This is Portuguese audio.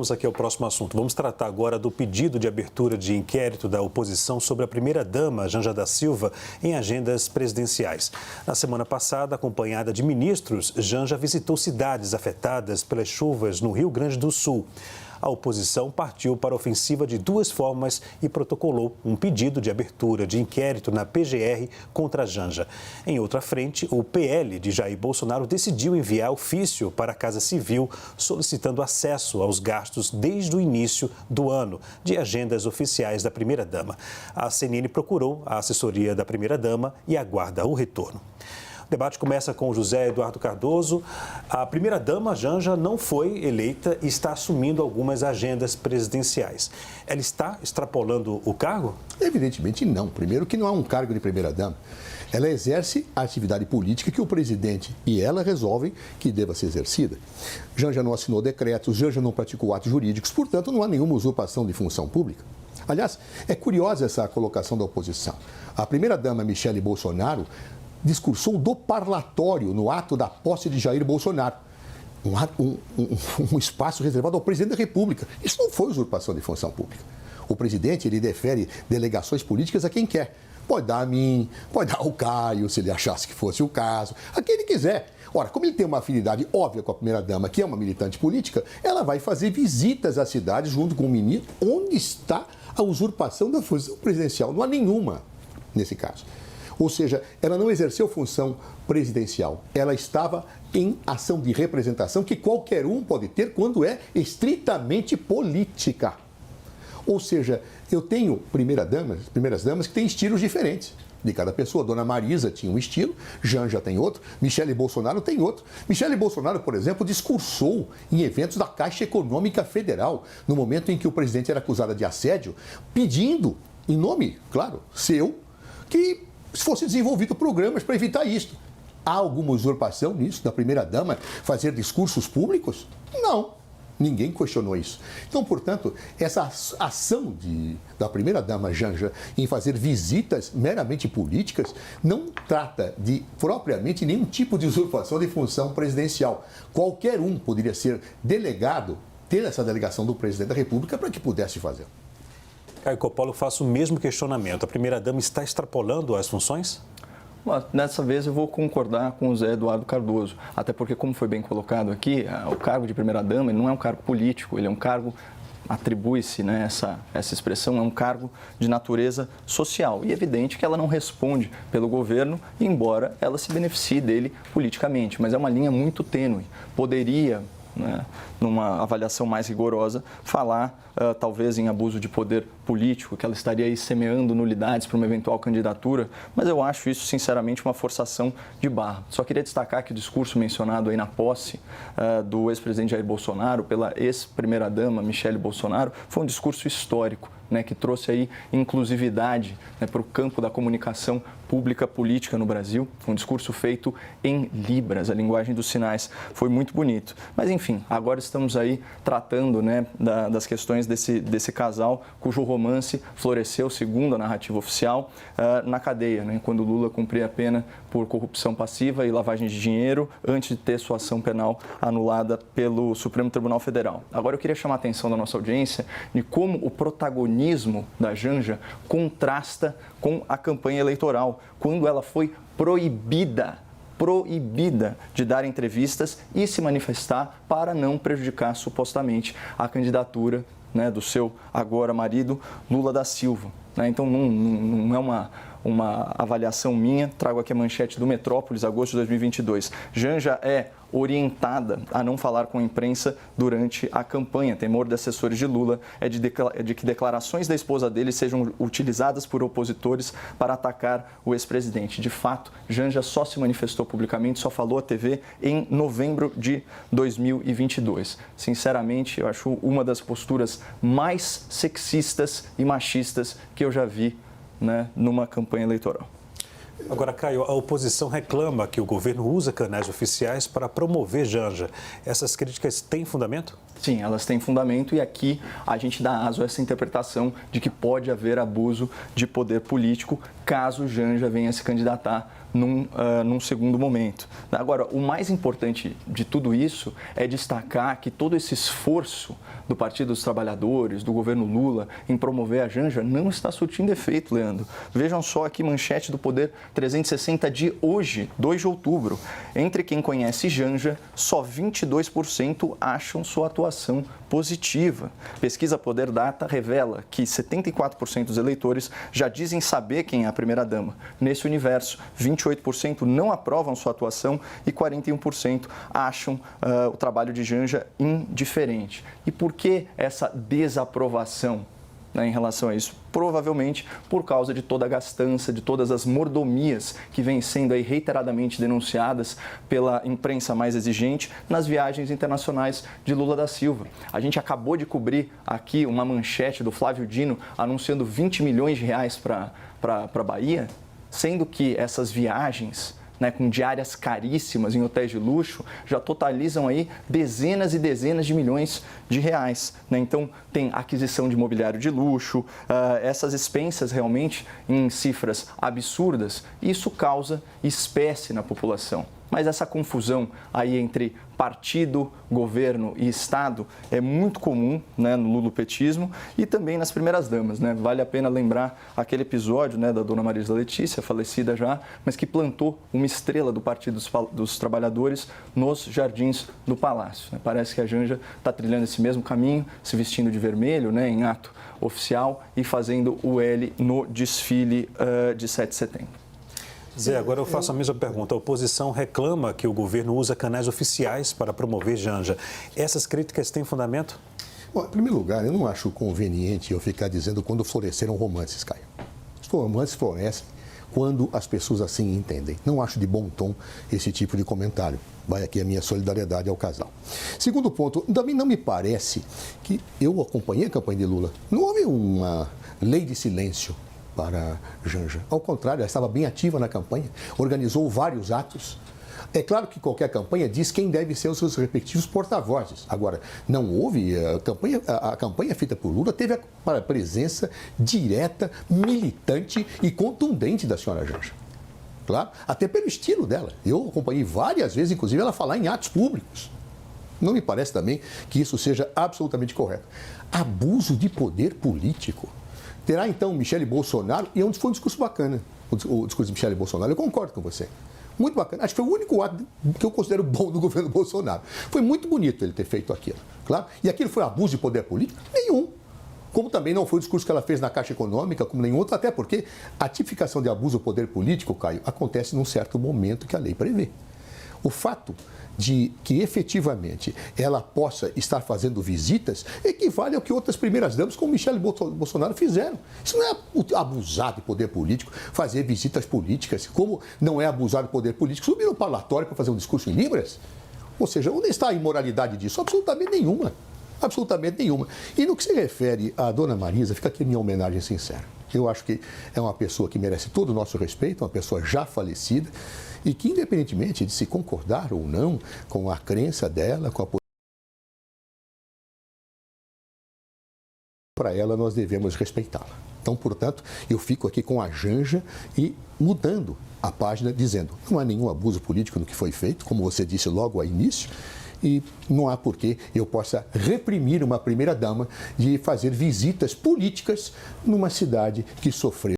vamos aqui ao próximo assunto. Vamos tratar agora do pedido de abertura de inquérito da oposição sobre a primeira-dama, Janja da Silva, em agendas presidenciais. Na semana passada, acompanhada de ministros, Janja visitou cidades afetadas pelas chuvas no Rio Grande do Sul. A oposição partiu para a ofensiva de duas formas e protocolou um pedido de abertura de inquérito na PGR contra a Janja. Em outra frente, o PL de Jair Bolsonaro decidiu enviar ofício para a Casa Civil solicitando acesso aos gastos desde o início do ano de agendas oficiais da primeira-dama. A CNN procurou a assessoria da primeira-dama e aguarda o retorno. O debate começa com José Eduardo Cardoso. A primeira-dama, Janja, não foi eleita e está assumindo algumas agendas presidenciais. Ela está extrapolando o cargo? Evidentemente não. Primeiro que não é um cargo de primeira-dama. Ela exerce a atividade política que o presidente e ela resolvem que deva ser exercida. Janja não assinou decretos, Janja não praticou atos jurídicos, portanto não há nenhuma usurpação de função pública. Aliás, é curiosa essa colocação da oposição. A primeira-dama, Michele Bolsonaro, discursou do parlatório no ato da posse de Jair Bolsonaro. Um espaço reservado ao presidente da República. Isso não foi usurpação de função pública. O presidente, ele defere delegações políticas a quem quer. Pode dar a mim, pode dar ao Caio, se ele achasse que fosse o caso, a quem ele quiser. Ora, como ele tem uma afinidade óbvia com a primeira-dama, que é uma militante política, ela vai fazer visitas às cidades junto com o ministro. Onde está a usurpação da função presidencial? Não há nenhuma nesse caso. Ou seja, ela não exerceu função presidencial. Ela estava em ação de representação que qualquer um pode ter quando é estritamente política. Ou seja, eu tenho primeiras damas que têm estilos diferentes de cada pessoa. Dona Marisa tinha um estilo, Janja tem outro, Michele Bolsonaro tem outro. Michele Bolsonaro, por exemplo, discursou em eventos da Caixa Econômica Federal, no momento em que o presidente era acusado de assédio, pedindo, em nome, claro, seu, que fosse desenvolvido programas para evitar isto. Há alguma usurpação nisso, da primeira-dama fazer discursos públicos? Não. Ninguém questionou isso. Então, portanto, essa ação da primeira-dama Janja em fazer visitas meramente políticas não trata de propriamente nenhum tipo de usurpação de função presidencial. Qualquer um poderia ser delegado, ter essa delegação do presidente da República para que pudesse fazer. Caio Coppola, eu faço o mesmo questionamento. A primeira-dama está extrapolando as funções? Dessa vez eu vou concordar com o Zé Eduardo Cardoso, até porque, como foi bem colocado aqui, o cargo de primeira-dama não é um cargo político, ele é um cargo, atribui-se, né, essa expressão, é um cargo de natureza social. E é evidente que ela não responde pelo governo, embora ela se beneficie dele politicamente, mas é uma linha muito tênue. Poderia, né, numa avaliação mais rigorosa, falar talvez em abuso de poder político, que ela estaria aí semeando nulidades para uma eventual candidatura, mas eu acho isso, sinceramente, uma forçação de barra. Só queria destacar que o discurso mencionado aí na posse do ex-presidente Jair Bolsonaro, pela ex-primeira-dama Michele Bolsonaro, foi um discurso histórico, né, que trouxe aí inclusividade, né, para o campo da comunicação pública política no Brasil. Foi um discurso feito em Libras, a linguagem dos sinais. Foi muito bonito. Mas, enfim, agora estamos aí tratando, né, das questões desse casal cujo romance floresceu, segundo a narrativa oficial, na cadeia, né, quando Lula cumpria a pena por corrupção passiva e lavagem de dinheiro antes de ter sua ação penal anulada pelo Supremo Tribunal Federal. Agora eu queria chamar a atenção da nossa audiência de como o protagonismo da Janja contrasta com a campanha eleitoral, quando ela foi proibida de dar entrevistas e se manifestar para não prejudicar supostamente a candidatura, né, do seu agora marido, Lula da Silva. Né? Então não é uma avaliação minha, trago aqui a manchete do Metrópolis, agosto de 2022. Janja é orientada a não falar com a imprensa durante a campanha. Temor de assessores de Lula é de que declarações da esposa dele sejam utilizadas por opositores para atacar o ex-presidente. De fato, Janja só se manifestou publicamente, só falou à TV em novembro de 2022. Sinceramente, eu acho uma das posturas mais sexistas e machistas que eu já vi, né, numa campanha eleitoral. Agora, Caio, a oposição reclama que o governo usa canais oficiais para promover Janja. Essas críticas têm fundamento? Sim, elas têm fundamento e aqui a gente dá aso a essa interpretação de que pode haver abuso de poder político caso Janja venha se candidatar num segundo momento. Agora, o mais importante de tudo isso é destacar que todo esse esforço do Partido dos Trabalhadores, do governo Lula, em promover a Janja, não está surtindo efeito, Leandro. Vejam só aqui, manchete do Poder 360 de hoje, 2 de outubro. Entre quem conhece Janja, só 22% acham sua atuação positiva. Pesquisa Poder Data revela que 74% dos eleitores já dizem saber quem é a primeira-dama. Nesse universo, 28% não aprovam sua atuação e 41% acham o trabalho de Janja indiferente. E por que essa desaprovação, né, em relação a isso? Provavelmente por causa de toda a gastança, de todas as mordomias que vêm sendo aí reiteradamente denunciadas pela imprensa mais exigente nas viagens internacionais de Lula da Silva. A gente acabou de cobrir aqui uma manchete do Flávio Dino anunciando 20 milhões de reais para a Bahia, sendo que essas viagens, né, com diárias caríssimas em hotéis de luxo, já totalizam aí dezenas e dezenas de milhões de reais. Né? Então, tem aquisição de mobiliário de luxo, essas expensas realmente em cifras absurdas, e isso causa espécie na população. Mas essa confusão aí entre partido, governo e Estado é muito comum, né, no lulopetismo e também nas primeiras-damas. Né? Vale a pena lembrar aquele episódio, né, da dona Marisa Letícia, falecida já, mas que plantou uma estrela do Partido dos Trabalhadores nos jardins do Palácio. Né? Parece que a Janja está trilhando esse mesmo caminho, se vestindo de vermelho, né, em ato oficial e fazendo o L no desfile de 7 de setembro. Zé, agora eu faço a mesma pergunta. A oposição reclama que o governo usa canais oficiais para promover Janja. Essas críticas têm fundamento? Bom, em primeiro lugar, eu não acho conveniente eu ficar dizendo quando floresceram romances, Caio. Os romances florescem quando as pessoas assim entendem. Não acho de bom tom esse tipo de comentário. Vai aqui a minha solidariedade ao casal. Segundo ponto, também não me parece que eu acompanhei a campanha de Lula. Não houve uma lei de silêncio para Janja. Ao contrário, ela estava bem ativa na campanha, organizou vários atos. É claro que qualquer campanha diz quem deve ser os seus respectivos porta-vozes. Agora, não houve, a campanha feita por Lula teve a presença direta, militante e contundente da senhora Janja. Claro, até pelo estilo dela. Eu acompanhei várias vezes, inclusive, ela falar em atos públicos. Não me parece também que isso seja absolutamente correto. Abuso de poder político. Terá, então, Michele Bolsonaro, e foi um discurso bacana, o discurso de Michele Bolsonaro, eu concordo com você. Muito bacana. Acho que foi o único ato que eu considero bom do governo Bolsonaro. Foi muito bonito ele ter feito aquilo, claro. E aquilo foi abuso de poder político? Nenhum. Como também não foi o discurso que ela fez na Caixa Econômica, como nenhum outro, até porque a tipificação de abuso do poder político, Caio, acontece num certo momento que a lei prevê. O fato de que efetivamente ela possa estar fazendo visitas equivale ao que outras primeiras-damas, como Michele Bolsonaro, fizeram. Isso não é abusar de poder político, fazer visitas políticas, como não é abusar do poder político, subir no parlatório para fazer um discurso em Libras. Ou seja, onde está a imoralidade disso? Absolutamente nenhuma. Absolutamente nenhuma. E no que se refere à dona Marisa, fica aqui a minha homenagem sincera. Eu acho que é uma pessoa que merece todo o nosso respeito, uma pessoa já falecida, e que, independentemente de se concordar ou não com a crença dela, com a para ela nós devemos respeitá-la. Então, portanto, eu fico aqui com a Janja e mudando a página, dizendo não há nenhum abuso político no que foi feito, como você disse logo ao início, e não há por que eu possa reprimir uma primeira-dama de fazer visitas políticas numa cidade que sofreu